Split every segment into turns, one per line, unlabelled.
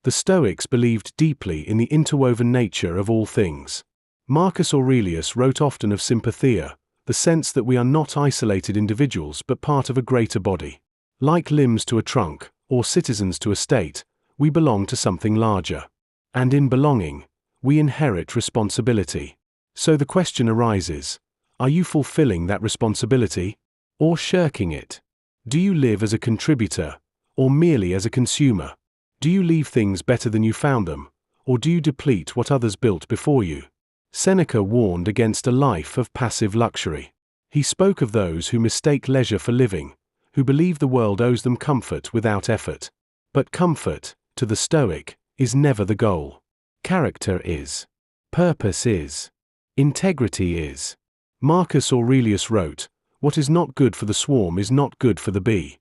The Stoics believed deeply in the interwoven nature of all things. Marcus Aurelius wrote often of sympathia, the sense that we are not isolated individuals but part of a greater body. Like limbs to a trunk, or citizens to a state, we belong to something larger. And in belonging, we inherit responsibility. So the question arises, are you fulfilling that responsibility, or shirking it? Do you live as a contributor, or merely as a consumer? Do you leave things better than you found them, or do you deplete what others built before you? Seneca warned against a life of passive luxury. He spoke of those who mistake leisure for living, who believe the world owes them comfort without effort. But comfort, to the Stoic, is never the goal. Character is. Purpose is. Integrity is. Marcus Aurelius wrote, "What is not good for the swarm is not good for the bee."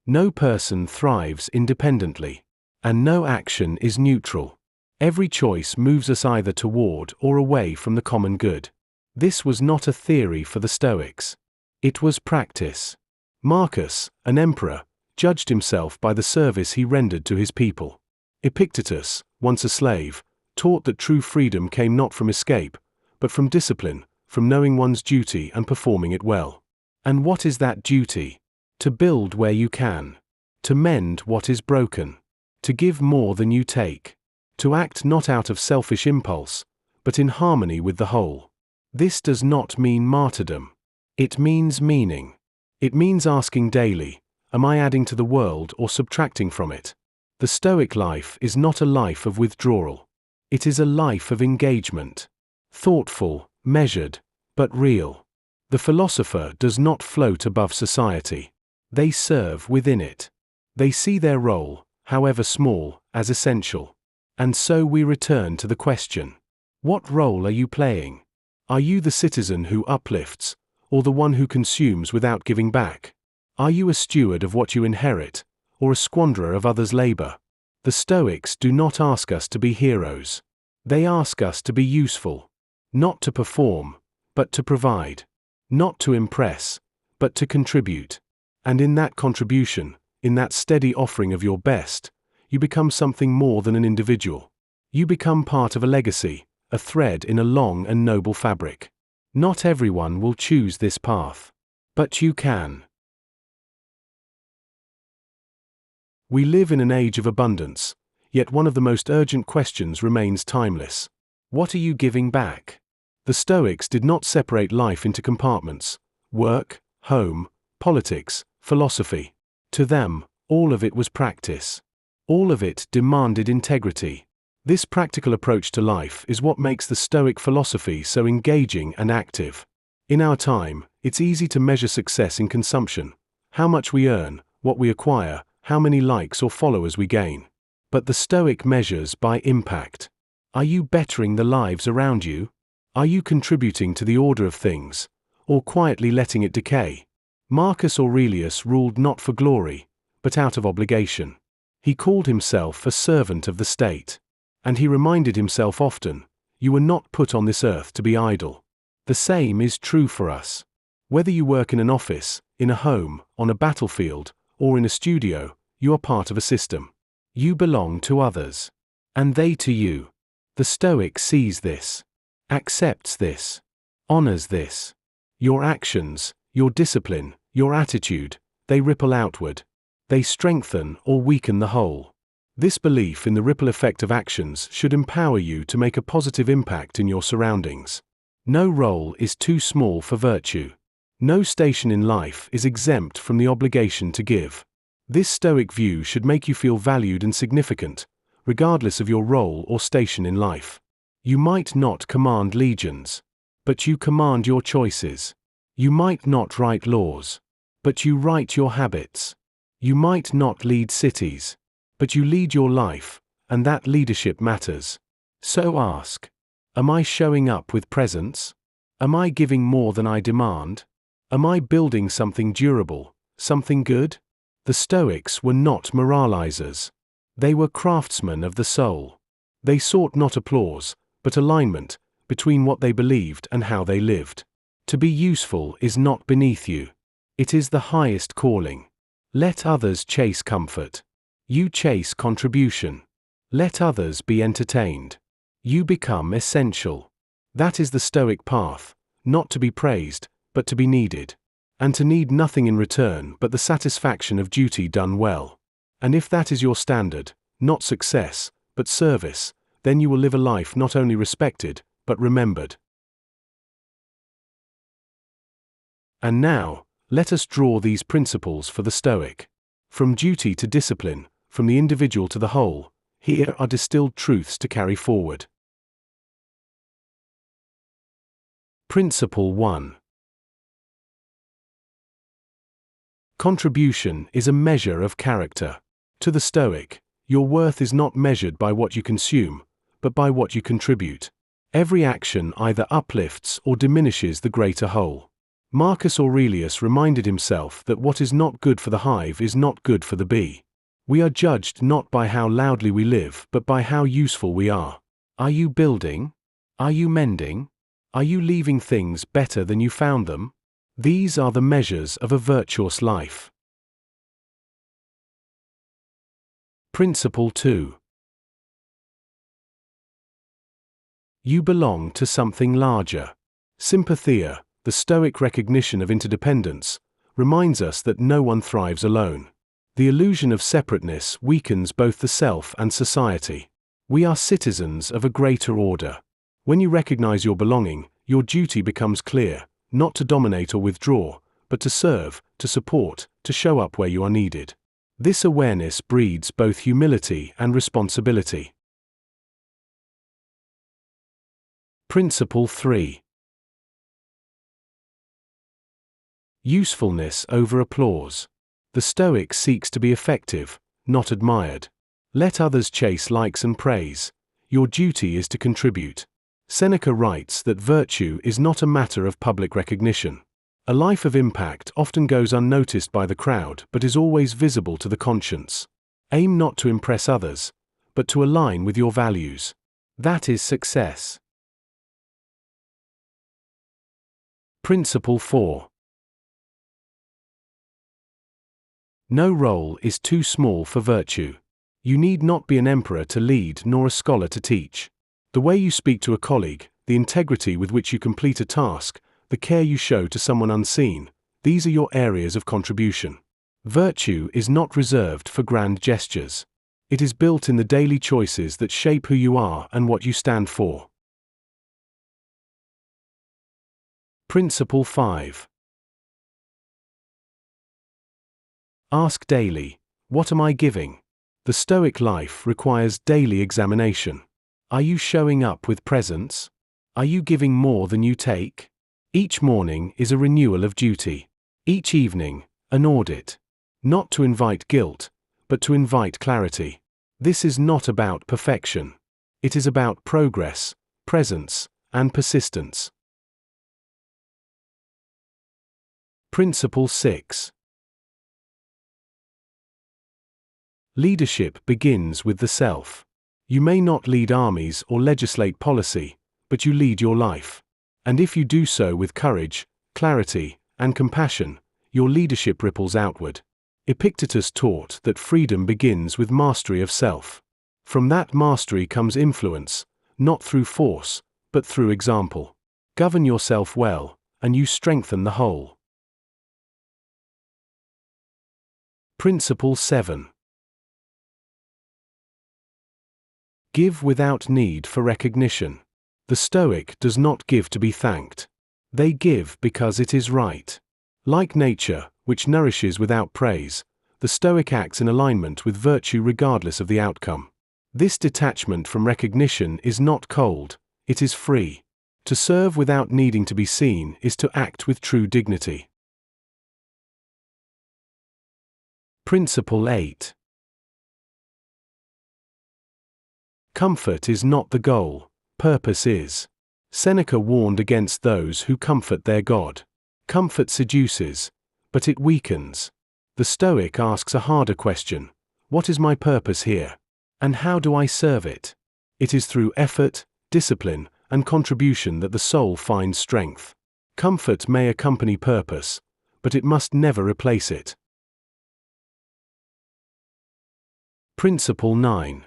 No person thrives independently, and no action is neutral. Every choice moves us either toward or away from the common good. This was not a theory for the Stoics. It was practice. Marcus, an emperor, judged himself by the service he rendered to his people. Epictetus, once a slave, taught that true freedom came not from escape, but from discipline, from knowing one's duty and performing it well. And what is that duty? To build where you can. To mend what is broken. To give more than you take. To act not out of selfish impulse, but in harmony with the whole. This does not mean martyrdom. It means meaning. It means asking daily, am I adding to the world or subtracting from it? The Stoic life is not a life of withdrawal. It is a life of engagement. Thoughtful, measured, but real. The philosopher does not float above society. They serve within it. They see their role, however small, as essential. And so we return to the question, what role are you playing? Are you the citizen who uplifts, or the one who consumes without giving back? Are you a steward of what you inherit, or a squanderer of others' labor? The Stoics do not ask us to be heroes. They ask us to be useful. Not to perform, but to provide. Not to impress, but to contribute. And in that contribution, in that steady offering of your best, you become something more than an individual. You become part of a legacy, a thread in a long and noble fabric. Not everyone will choose this path. But you can. We live in an age of abundance, yet one of the most urgent questions remains timeless. What are you giving back? The Stoics did not separate life into compartments: work, home, politics, philosophy. To them, all of it was practice. All of it demanded integrity. This practical approach to life is what makes the Stoic philosophy so engaging and active. In our time, it's easy to measure success in consumption: how much we earn, what we acquire, how many likes or followers we gain. But the Stoic measures by impact. Are you bettering the lives around you? Are you contributing to the order of things, or quietly letting it decay? Marcus Aurelius ruled not for glory, but out of obligation. He called himself a servant of the state. And he reminded himself often, you were not put on this earth to be idle. The same is true for us. Whether you work in an office, in a home, on a battlefield, or in a studio, you are part of a system. You belong to others. And they to you. The Stoic sees this, accepts this, honors this. Your actions, your discipline, your attitude, they ripple outward. They strengthen or weaken the whole. This belief in the ripple effect of actions should empower you to make a positive impact in your surroundings. No role is too small for virtue. No station in life is exempt from the obligation to give. This Stoic view should make you feel valued and significant, regardless of your role or station in life. You might not command legions, but you command your choices. You might not write laws, but you write your habits. You might not lead cities, but you lead your life, and that leadership matters. So ask, am I showing up with presence? Am I giving more than I demand? Am I building something durable, something good? The Stoics were not moralizers. They were craftsmen of the soul. They sought not applause, but alignment, between what they believed and how they lived. To be useful is not beneath you. It is the highest calling. Let others chase comfort. You chase contribution. Let others be entertained. You become essential. That is the Stoic path, not to be praised, but to be needed, and to need nothing in return but the satisfaction of duty done well. And if that is your standard, not success, but service, then you will live a life not only respected, but remembered. And now, let us draw these principles for the Stoic. From duty to discipline, from the individual to the whole, here are distilled truths to carry forward. Principle 1. Contribution is a measure of character. To the Stoic, your worth is not measured by what you consume, but by what you contribute. Every action either uplifts or diminishes the greater whole. Marcus Aurelius reminded himself that what is not good for the hive is not good for the bee. We are judged not by how loudly we live, but by how useful we are. Are you building? Are you mending? Are you leaving things better than you found them? These are the measures of a virtuous life. Principle 2. You belong to something larger. Sympathia, the Stoic recognition of interdependence, reminds us that no one thrives alone. The illusion of separateness weakens both the self and society. We are citizens of a greater order. When you recognize your belonging, your duty becomes clear, not to dominate or withdraw, but to serve, to support, to show up where you are needed. This awareness breeds both humility and responsibility. Principle 3. Usefulness over applause. The Stoic seeks to be effective, not admired. Let others chase likes and praise. Your duty is to contribute. Seneca writes that virtue is not a matter of public recognition. A life of impact often goes unnoticed by the crowd but is always visible to the conscience. Aim not to impress others, but to align with your values. That is success. Principle 4. No role is too small for virtue. You need not be an emperor to lead nor a scholar to teach. The way you speak to a colleague, the integrity with which you complete a task, the care you show to someone unseen, these are your areas of contribution. Virtue is not reserved for grand gestures. It is built in the daily choices that shape who you are and what you stand for. Principle 5. Ask daily, what am I giving? The Stoic life requires daily examination. Are you showing up with presence? Are you giving more than you take? Each morning is a renewal of duty. Each evening, an audit. Not to invite guilt, but to invite clarity. This is not about perfection. It is about progress, presence, and persistence. Principle 6. Leadership begins with the self. You may not lead armies or legislate policy, but you lead your life. And if you do so with courage, clarity, and compassion, your leadership ripples outward. Epictetus taught that freedom begins with mastery of self. From that mastery comes influence, not through force, but through example. Govern yourself well, and you strengthen the whole. Principle 7. Give without need for recognition. The Stoic does not give to be thanked. They give because it is right. Like nature, which nourishes without praise, the Stoic acts in alignment with virtue regardless of the outcome. This detachment from recognition is not cold, it is free. To serve without needing to be seen is to act with true dignity. Principle 8. Comfort is not the goal, purpose is. Seneca warned against those who comfort their god. Comfort seduces, but it weakens. The Stoic asks a harder question: what is my purpose here? And how do I serve it? It is through effort, discipline, and contribution that the soul finds strength. Comfort may accompany purpose, but it must never replace it. Principle 9.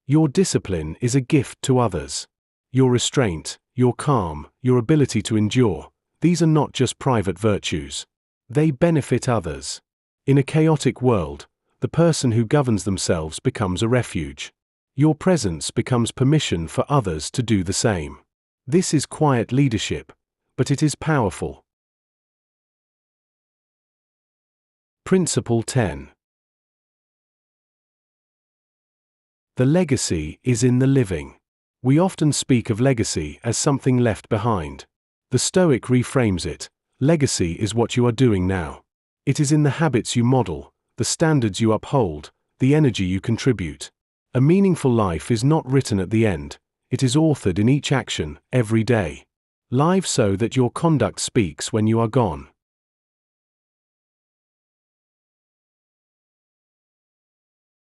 Your discipline is a gift to others. Your restraint, your calm, your ability to endure, these are not just private virtues. They benefit others. In a chaotic world, the person who governs themselves becomes a refuge. Your presence becomes permission for others to do the same. This is quiet leadership, but it is powerful. Principle 10. The legacy is in the living. We often speak of legacy as something left behind. The Stoic reframes it: legacy is what you are doing now. It is in the habits you model, the standards you uphold, the energy you contribute. A meaningful life is not written at the end, it is authored in each action, every day. Live so that your conduct speaks when you are gone.